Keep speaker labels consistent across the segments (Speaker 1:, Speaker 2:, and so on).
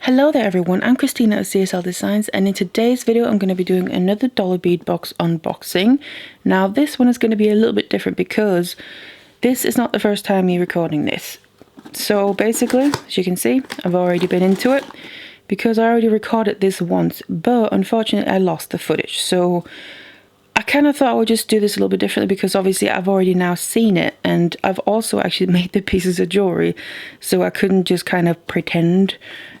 Speaker 1: Hello there everyone, I'm Christina of CSLdesigns, and in today's video I'm going to be doing another dollar bead box unboxing. Now this one is going to be a little bit different because this is not the first time me recording this. So basically, as you can see, I've already been into it because I already recorded this once, but unfortunately I lost the footage. So I kind of thought I would just do this a little bit differently because obviously I've already now seen it, and I've also actually made the pieces of jewellery, so I couldn't just kind of pretend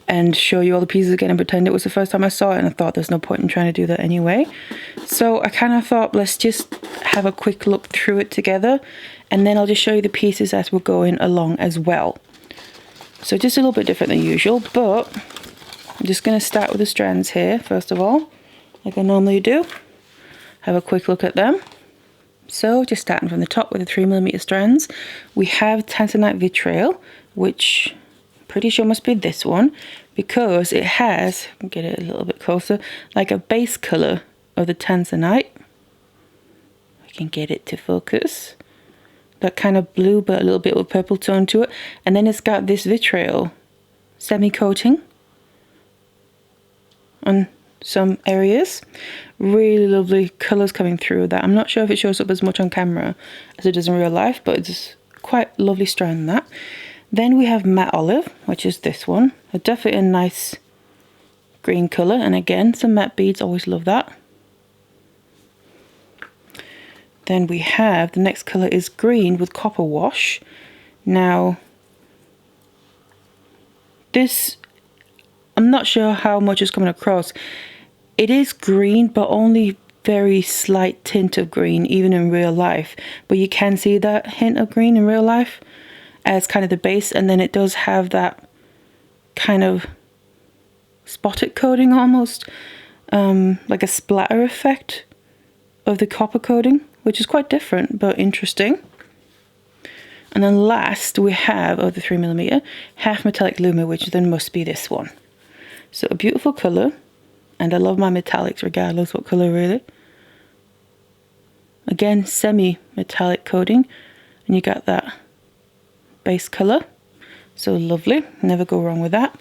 Speaker 1: and show you all the pieces again and pretend it was the first time I saw it, and I thought there's no point in trying to do that anyway. So I kind of thought let's just have a quick look through it together, and then I'll just show you the pieces as we're going along as well. So just a little bit different than usual, but I'm just going to start with the strands here first of all, like I normally do. Have a quick look at them. So just starting from the top with the 3mm strands, we have Tanzanite Vitriol, which I'm pretty sure must be this one because it has, get it a little bit closer, like a base colour of the Tanzanite. I can get it to focus. That kind of blue but a little bit of purple tone to it, and then it's got this vitriol semi-coating on some areas. Really lovely colours coming through that. I'm not sure if it shows up as much on camera as it does in real life, but it's quite lovely strand that. Then we have matte olive, which is this one. Definitely a nice green colour, and again some matte beads, always love that. Then we have the next colour is green with copper wash. Now this, I'm not sure how much is coming across. It is green, but only very slight tint of green, even in real life. But you can see that hint of green in real life as kind of the base, and then it does have that kind of spotted coating almost, like a splatter effect of the copper coating, which is quite different but interesting. And then last we have, of the 3mm, half metallic luma, which then must be this one. So a beautiful colour, and I love my metallics regardless what colour really. Again, semi-metallic coating, and you got that base colour, so lovely, never go wrong with that.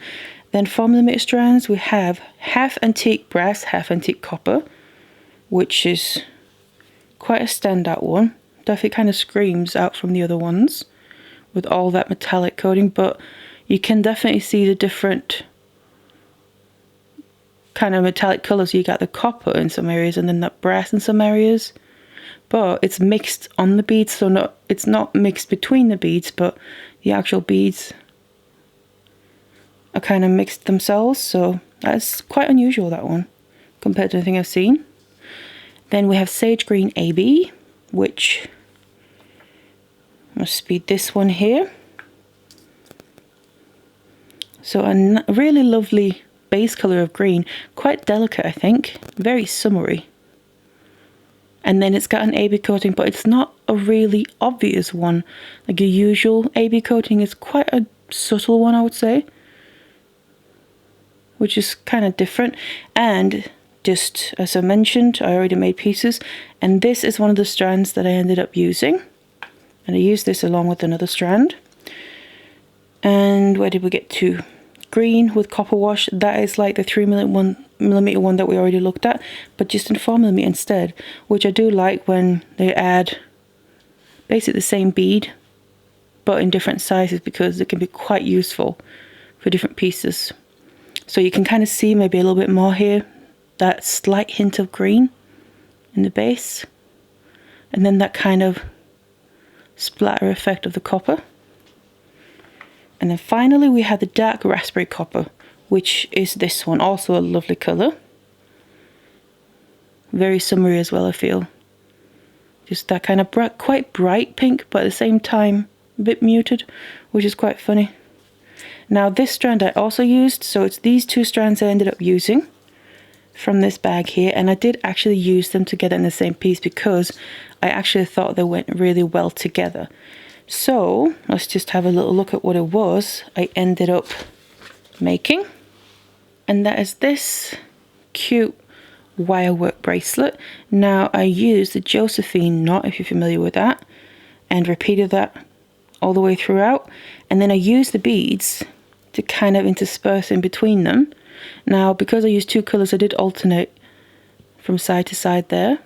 Speaker 1: Then 4mm strands, we have half antique brass, half antique copper, which is quite a standout one. Definitely kind of screams out from the other ones with all that metallic coating, but you can definitely see the different kind of metallic colours. You got the copper in some areas and then that brass in some areas, but it's mixed on the beads, so it's not mixed between the beads, but the actual beads are kind of mixed themselves, so that's quite unusual, that one, compared to anything I've seen. Then we have sage green AB, which must be this one here. So a really lovely base colour of green, quite delicate I think, very summery. And then it's got an AB coating, but it's not a really obvious one. Like a usual AB coating is quite a subtle one, I would say, which is kind of different. And just as I mentioned, I already made pieces, and this is one of the strands that I ended up using, and I used this along with another strand. And where did we get to? Green with copper wash, that is like the 3mm one that we already looked at, but just in 4mm instead, which I do like when they add basically the same bead but in different sizes, because it can be quite useful for different pieces. So you can kind of see maybe a little bit more here, that slight hint of green in the base, and then that kind of splatter effect of the copper. And then finally we have the dark raspberry copper, which is this one, also a lovely colour. Very summery as well, I feel. Just that kind of quite bright pink, but at the same time a bit muted, which is quite funny. Now this strand I also used, so it's these two strands I ended up using from this bag here, and I did actually use them together in the same piece because I actually thought they went really well together. So let's just have a little look at what it was I ended up making. And that is this cute wirework bracelet. Now I used the Josephine knot, if you're familiar with that, and repeated that all the way throughout. And then I used the beads to kind of intersperse in between them. Now, because I used two colours, I did alternate from side to side there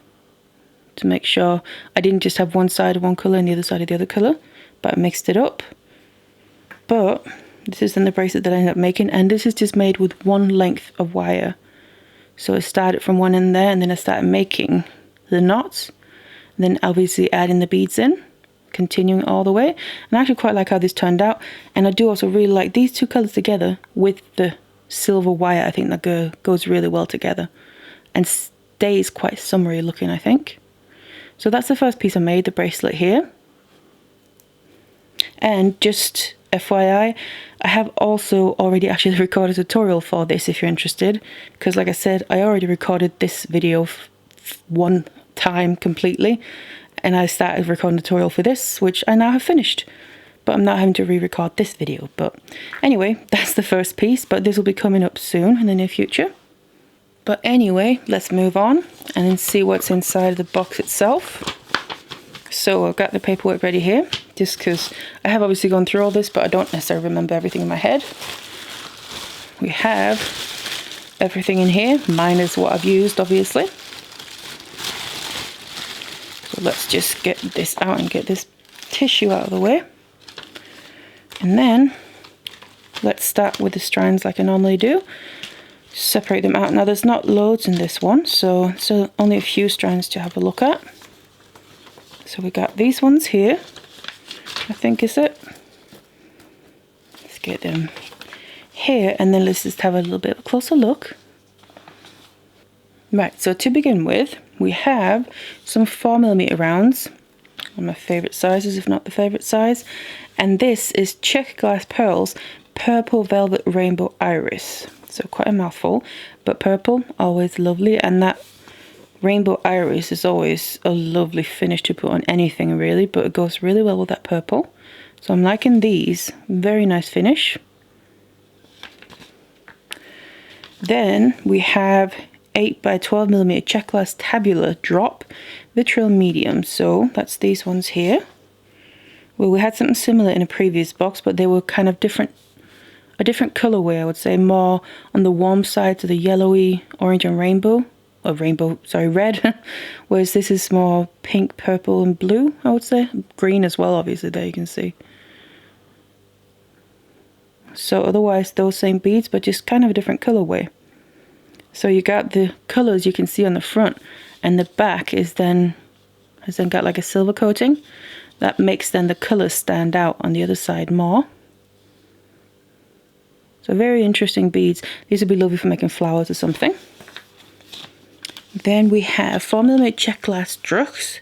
Speaker 1: to make sure I didn't just have one side of one colour and the other side of the other colour, but I mixed it up. But this is then the bracelet that I ended up making, and this is just made with one length of wire. So I started from one end there, and then I started making the knots, and then obviously adding the beads in, continuing all the way. And I actually quite like how this turned out, and I do also really like these two colours together with the silver wire. I think that goes really well together and stays quite summery looking, I think. So that's the first piece I made, the bracelet here. And just FYI, I have also already actually recorded a tutorial for this if you're interested, because like I said, I already recorded this video one time completely, and I started recording a tutorial for this, which I now have finished, but I'm not having to re-record this video. But anyway, that's the first piece, but this will be coming up soon in the near future. But anyway, let's move on and then see what's inside the box itself. So I've got the paperwork ready here, just because I have obviously gone through all this, but I don't necessarily remember everything in my head. We have everything in here, minus what I've used, obviously. So let's just get this out and get this tissue out of the way. And then let's start with the strands like I normally do. Separate them out. Now there's not loads in this one, so only a few strands to have a look at. So we got these ones here, I think is it. Let's get them here, and then let's just have a little bit of a closer look. Right, so to begin with, we have some 4mm rounds, one of my favourite sizes, if not the favourite size. And this is Check Glass Pearls Purple Velvet Rainbow Iris. So quite a mouthful, but purple, always lovely, and that rainbow iris is always a lovely finish to put on anything really, but it goes really well with that purple. So I'm liking these, very nice finish. Then we have 8 by 12mm check glass tabular drop vitriol medium. So that's these ones here. Well, we had something similar in a previous box, but they were kind of different. A different colorway, I would say, more on the warm side to the yellowy, orange and rainbow, or red, whereas this is more pink, purple and blue, I would say. Green as well, obviously, there you can see. So otherwise those same beads, but just kind of a different colorway. So you got the colors you can see on the front, and the back has then got like a silver coating. That makes then the colors stand out on the other side more. So very interesting beads. These would be lovely for making flowers or something. Then we have 4mm check glass Drux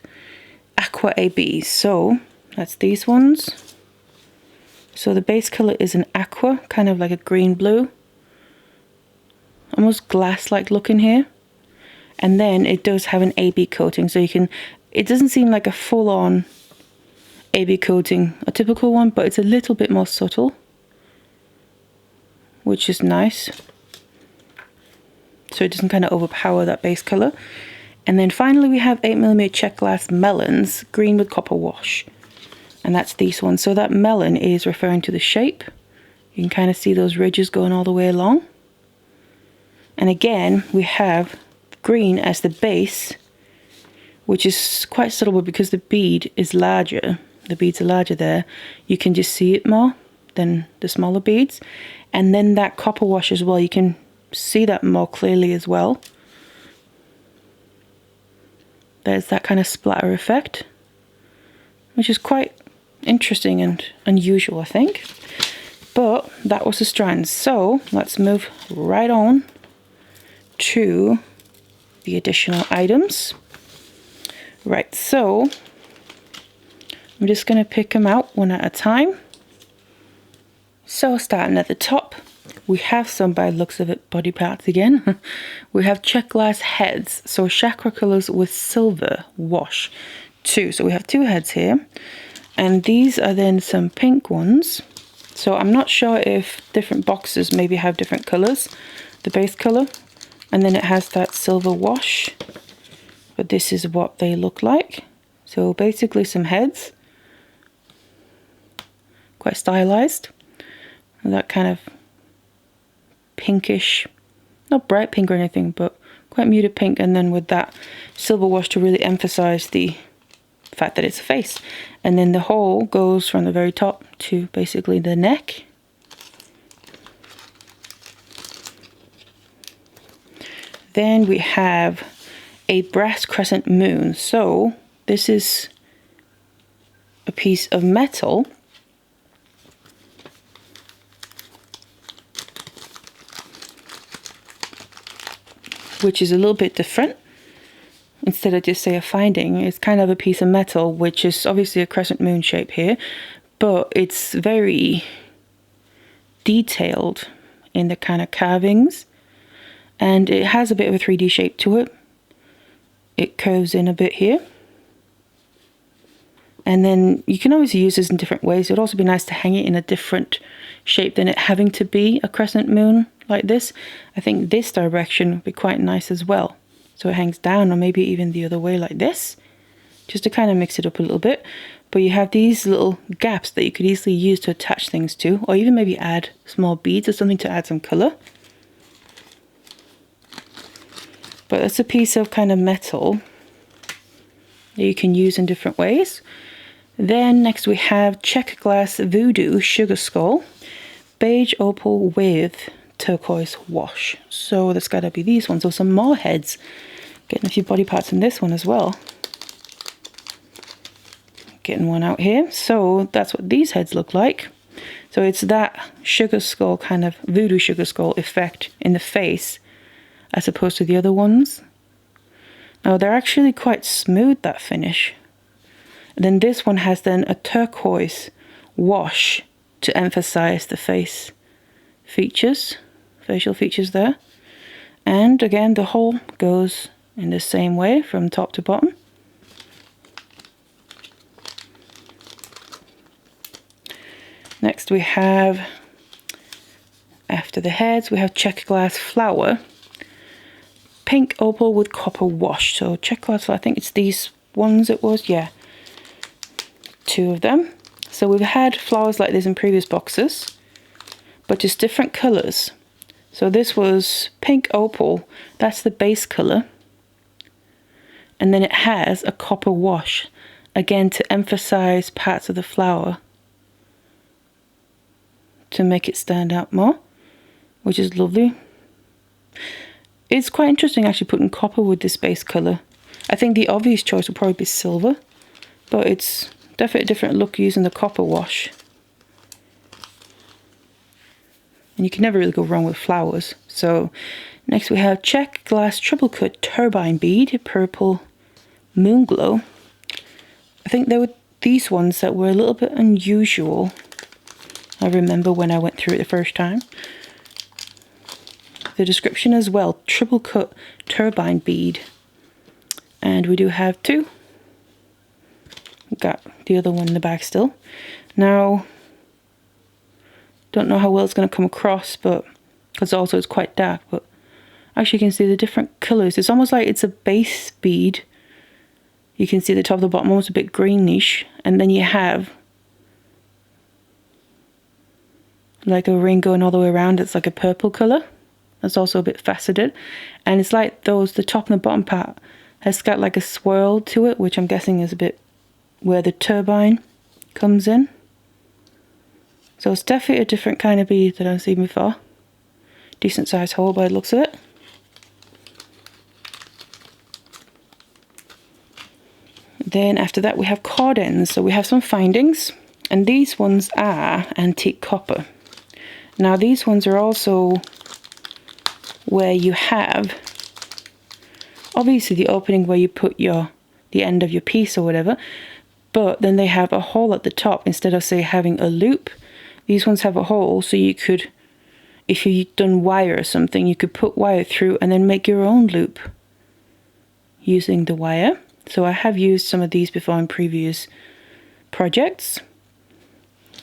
Speaker 1: Aqua ABs. So that's these ones. So the base color is an aqua, kind of like a green blue. Almost glass-like looking here. And then it does have an AB coating, so you can, it doesn't seem like a full-on AB coating, a typical one, but it's a little bit more subtle, which is nice. So it doesn't kind of overpower that base color. And then finally we have 8mm check glass melons, green with copper wash. And that's these ones. So that melon is referring to the shape. You can kind of see those ridges going all the way along. And again, we have green as the base, which is quite subtle, but because the bead is larger, the beads are larger there, you can just see it more than the smaller beads. And then that copper wash as well, you can see that more clearly as well. There's that kind of splatter effect, which is quite interesting and unusual, I think. But that was the strands. So let's move right on to the additional items. Right, so I'm just going to pick them out one at a time. So starting at the top, we have some, by the looks of it, body parts again. We have check glass heads, so chakra colors with silver wash, 2. So we have 2 heads here, and these are then some pink ones. So I'm not sure if different boxes maybe have different colors, the base color, and then it has that silver wash, but this is what they look like. So basically some heads, quite stylized. That kind of pinkish, not bright pink or anything, but quite muted pink, and then with that silver wash to really emphasize the fact that it's a face. And then the hole goes from the very top to basically the neck. Then we have a brass crescent moon. So this is a piece of metal which is a little bit different. Instead of just say a finding, it's kind of a piece of metal, which is obviously a crescent moon shape here, but it's very detailed in the kind of carvings, and it has a bit of a 3D shape to it. It curves in a bit here, and then you can always use this in different ways. It would also be nice to hang it in a different shape than it having to be a crescent moon like this. I think this direction would be quite nice as well. So it hangs down, or maybe even the other way like this, just to kind of mix it up a little bit. But you have these little gaps that you could easily use to attach things to, or even maybe add small beads or something to add some color. But it's a piece of kind of metal that you can use in different ways. Then next we have check glass voodoo sugar skull, beige opal with turquoise wash. So there's got to be these ones, or some more heads. Getting a few body parts in this one as well. Getting one out here. So that's what these heads look like. So it's that sugar skull, kind of voodoo sugar skull effect in the face, as opposed to the other ones. Now they're actually quite smooth, that finish. And then this one has then a turquoise wash to emphasize the face features, facial features there. And again, the hole goes in the same way from top to bottom. Next we have, after the heads, we have check glass flower, pink opal with copper wash. So check glass flower, I think it's these ones it was, yeah, 2 of them. So we've had flowers like this in previous boxes, but just different colors. So this was pink opal, that's the base color. And then it has a copper wash, again to emphasize parts of the flower, to make it stand out more, which is lovely. It's quite interesting actually putting copper with this base color. I think the obvious choice would probably be silver, but it's definitely a different look using the copper wash. And you can never really go wrong with flowers. So next we have check glass triple cut turbine bead, purple moon glow. I think there were these ones that were a little bit unusual. I remember when I went through it the first time. The description as well, triple cut turbine bead. And we do have 2. Got the other one in the bag still. Now, don't know how well it's going to come across, but because also it's quite dark, but actually you can see the different colors. It's almost like it's a base bead. You can see the top of the bottom almost a bit greenish, and then you have like a ring going all the way around. It's like a purple color. That's also a bit faceted, and it's like those, the top and the bottom part has got like a swirl to it, which I'm guessing is a bit where the turbine comes in. So it's definitely a different kind of bead that I've seen before. Decent sized hole by the looks of it. Then after that we have cord ends. So we have some findings, and these ones are antique copper. Now these ones are also where you have obviously the opening where you put the end of your piece or whatever, but then they have a hole at the top instead of say having a loop. These ones have a hole, so you could, if you've done wire or something, you could put wire through and then make your own loop using the wire. So I have used some of these before in previous projects.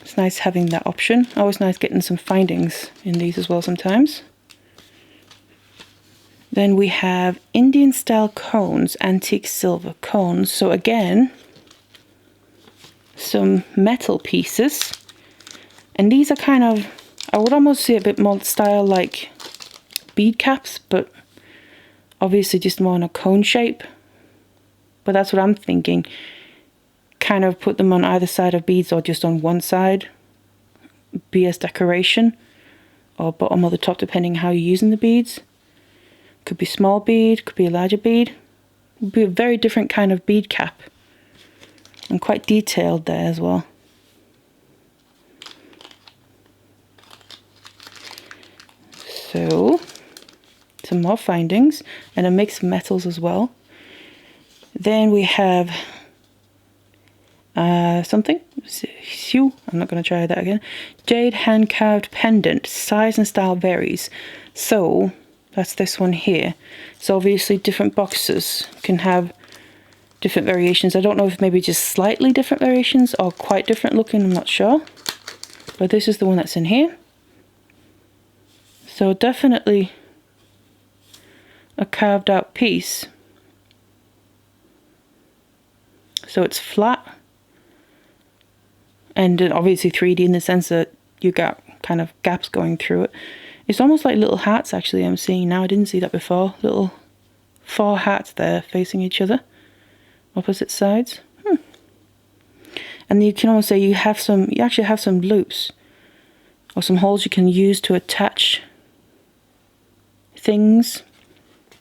Speaker 1: It's nice having that option. Always nice getting some findings in these as well sometimes. Then we have Indian style cones, antique silver cones. So again, some metal pieces. And these are kind of, I would almost say a bit more style like bead caps, but obviously just more in a cone shape. But that's what I'm thinking. Kind of put them on either side of beads or just on one side. Be as decoration. Or bottom or the top, depending how you're using the beads. Could be small bead, could be a larger bead. Would be a very different kind of bead cap. And quite detailed there as well. So, some more findings, and a mix of metals as well. Then we have something. I'm not going to try that again. Jade hand carved pendant. Size and style varies. So that's this one here. So obviously different boxes can have different variations. I don't know if maybe just slightly different variations or quite different looking. I'm not sure. But this is the one that's in here. So definitely a carved out piece. So it's flat. And obviously 3D in the sense that you got kind of gaps going through it. It's almost like little hats actually I'm seeing now. I didn't see that before. Little 4 hats there facing each other. Opposite sides. And you can almost say you actually have some loops. Or some holes you can use to attach things.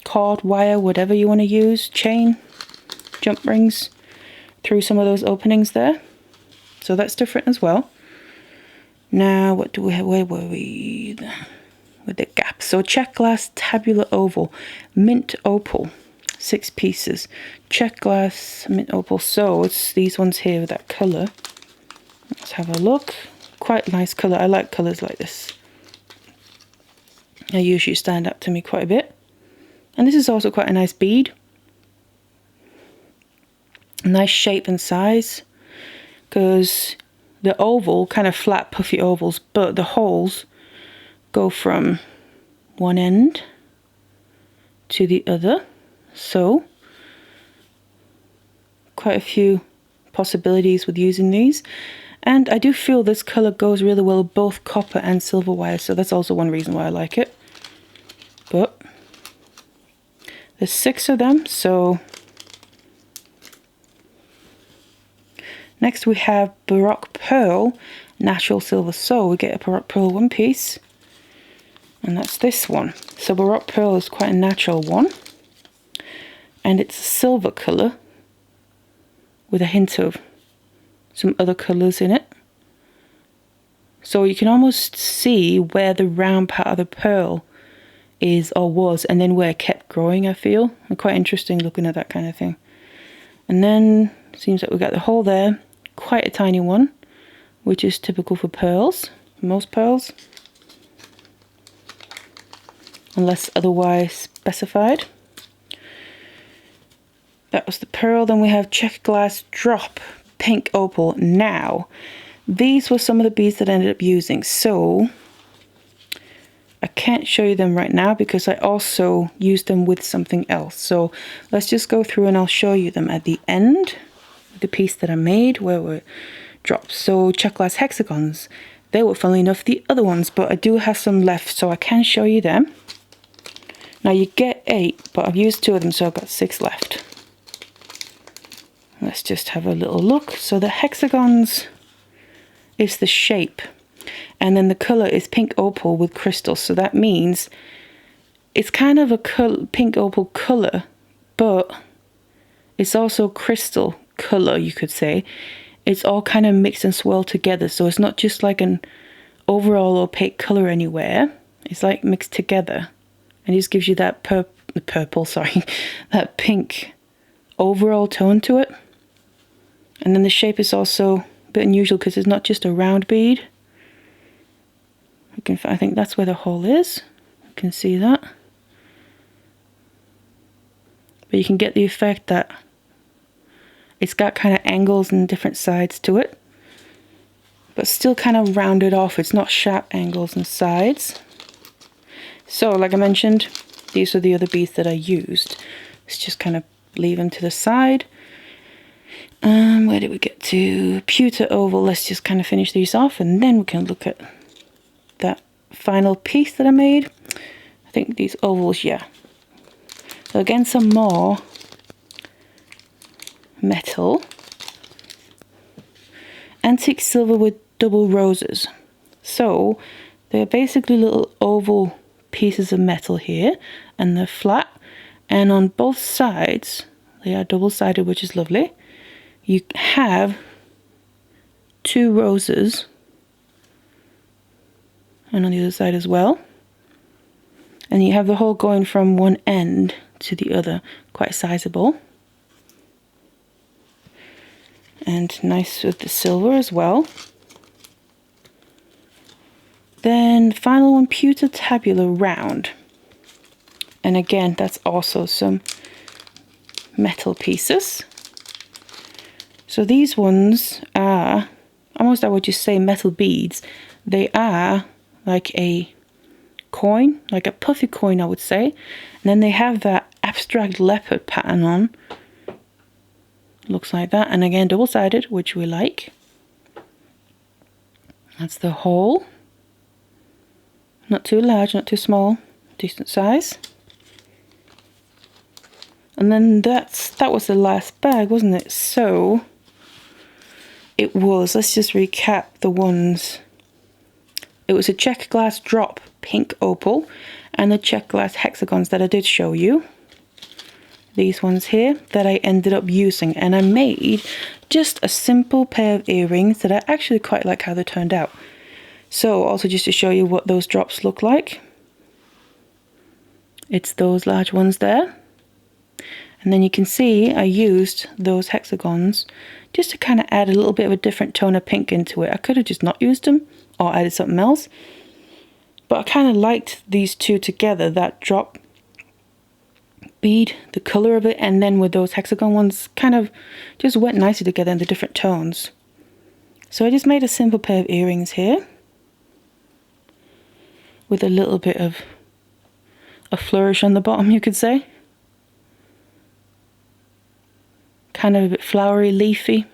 Speaker 1: Cord, wire, whatever you want to use. Chain, jump rings. Through some of those openings there. So that's different as well. Now, what do we have? Where were we? With the gaps. So check glass, tabular oval, mint opal, 6 pieces. Check glass, mint opal. So it's these ones here with that colour. Let's have a look. Quite nice colour. I like colours like this. They usually stand up to me quite a bit. And this is also quite a nice bead. Nice shape and size. Because the oval, kind of flat puffy ovals, but the holes go from one end to the other. So quite a few possibilities with using these. And I do feel this colour goes really well with both copper and silver wire, so that's also one reason why I like it. But there's 6 of them, so next we have Baroque Pearl, natural silver. So we get a Baroque Pearl 1 piece, and that's this one. So Baroque Pearl is quite a natural one, and it's a silver colour with a hint of some other colours in it. So you can almost see where the round part of the pearl is or was, and then where it kept growing, I feel. And quite interesting looking at that kind of thing. And then seems like we got the hole there, quite a tiny one, which is typical for pearls, most pearls, unless otherwise specified. That was the pearl. Then we have check glass drop, pink opal. Now, these were some of the beads that I ended up using, so I can't show you them right now because I also used them with something else. So let's just go through and I'll show you them at the end. The piece that I made where were dropped. So check glass hexagons. They were, funnily enough, the other ones, but I do have some left, so I can show you them. Now you get 8, but I've used 2 of them, so I've got 6 left. Let's just have a little look. So the hexagons is the shape, and then the colour is pink opal with crystals. So that means it's kind of a pink opal colour, but it's also crystal colour, you could say. It's all kind of mixed and swirled together, so it's not just like an overall opaque colour anywhere. It's like mixed together, and it just gives you that purple, sorry, that pink overall tone to it. And then the shape is also a bit unusual because it's not just a round bead. I think that's where the hole is. You can see that. But you can get the effect that it's got kind of angles and different sides to it, but still kind of rounded off. It's not sharp angles and sides. So like I mentioned, these are the other beads that I used. Let's just kind of leave them to the side. Where did we get to? Pewter oval. Let's just kind of finish these off, and then we can look at that final piece that I made. I think these ovals, yeah. So again, some more metal. Antique silver with double roses. So they're basically little oval pieces of metal here, and they're flat, and on both sides they are double-sided, which is lovely. You have 2 roses, and on the other side as well, and you have the hole going from one end to the other, quite sizable, and nice with the silver as well. Then the final one, pewter tabular round, and again that's also some metal pieces. So these ones are almost, I would just say, metal beads. They are like a coin, like a puffy coin, I would say, and then they have that abstract leopard pattern on. Looks like that, and again double-sided, which we like. That's the hole. Not too large, not too small, decent size. And then that was the last bag, wasn't it? So it was, let's just recap the ones. It was a check glass drop pink opal and the check glass hexagons that I did show you. These ones here that I ended up using, and I made just a simple pair of earrings that I actually quite like how they turned out. So also just to show you what those drops look like. It's those large ones there. And then you can see I used those hexagons just to kind of add a little bit of a different tone of pink into it. I could have just not used them or added something else. But I kind of liked these two together, that drop bead, the color of it, and then with those hexagon ones kind of just went nicely together in the different tones. So I just made a simple pair of earrings here with a little bit of a flourish on the bottom, you could say. Kind of a bit flowery, leafy,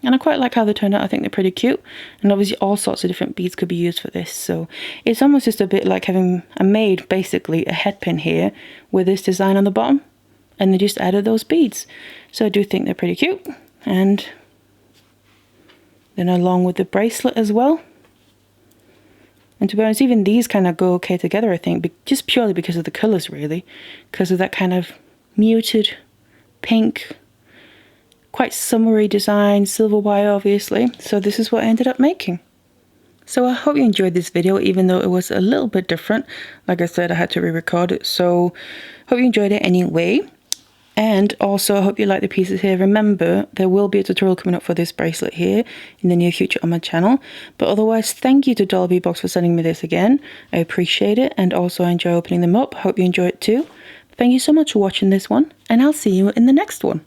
Speaker 1: and I quite like how they turned out. I think they're pretty cute, and obviously all sorts of different beads could be used for this, so it's almost just a bit like having, I made basically a head pin here with this design on the bottom, and they just added those beads. So I do think they're pretty cute, and then along with the bracelet as well. And to be honest, even these kind of go okay together, I think, just purely because of the colours, really, because of that kind of muted pink, quite summery design, silver wire obviously. So this is what I ended up making. So I hope you enjoyed this video, even though it was a little bit different. Like I said, I had to re-record it, so hope you enjoyed it anyway. And also I hope you like the pieces here. Remember, there will be a tutorial coming up for this bracelet here in the near future on my channel. But otherwise, thank you to Dollar Bead Box for sending me this again. I appreciate it, and also I enjoy opening them up. Hope you enjoy it too. Thank you so much for watching this one, and I'll see you in the next one.